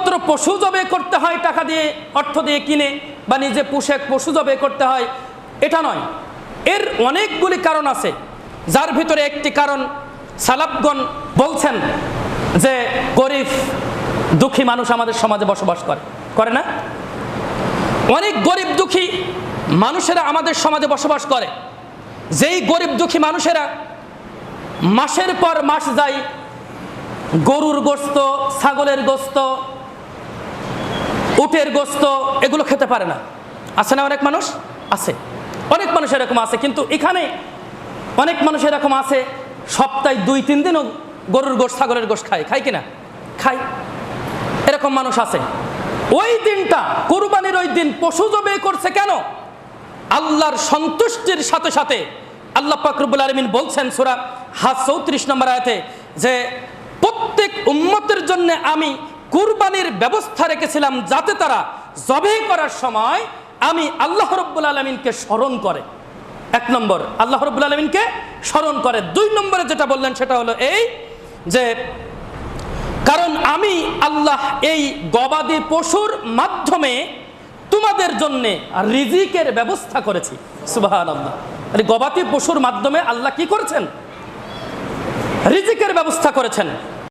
শুধুমাত্র পশু জবে করতে হয় টাকা দিয়ে, অর্থ দিয়ে কিনে, বা নিজে পুষে পশু জবে করতে হয়, এটা নয়। এর অনেকগুলি কারণ আছে, যার ভিতরে একটি কারণ সালাফগণ বলছেন যে গরিব দুঃখী মানুষ আমাদের সমাজে বসবাস করে না? অনেক গরিব দুঃখী মানুষেরা আমাদের সমাজে বসবাস করে। যেই গরিব দুঃখী মানুষেরা মাসের পর মাস যায় গরুর গোস্ত, ছাগলের গোস্ত, উটের গোস্ত এগুলো খেতে পারে না। আছে না অনেক মানুষ? আছে, অনেক মানুষ এরকম আছে। কিন্তু এখানে অনেক মানুষ এরকম আছে সপ্তাহে 2-3 দিনও গরুর গোস্ত, ছাগলের গোস্ত খায় কিনা? খায়। এরকম মানুষ আছে। ওই দিনটা, কুরবানির ওই দিন পশু জবে করছে কেন? আল্লাহর সন্তুষ্টির সাথে সাথে আল্লাহ পাক রব্বুল আলামিন বলছেন সূরা হাজ 34 নম্বর আয়াতে যে প্রত্যেক উম্মতের জন্য আমি কুরবানির ব্যবস্থা রেখেছিলাম যাতে তারা জবে করার সময় আমি আল্লাহ রাব্বুল আলামিনকে স্মরণ করে। 1 নম্বর, আল্লাহ রাব্বুল আলামিনকে স্মরণ করে। 2 নম্বরে যেটা বললেন সেটা হলো এই যে কারণ আমি আল্লাহ এই গবাদি পশুর মাধ্যমে তোমাদের জন্য রিজিকের ব্যবস্থা করেছি। সুবহানাল্লাহ। গবাদি পশুর মাধ্যমে আল্লাহ কি করেছেন? রিজিকের ব্যবস্থা করেছেন।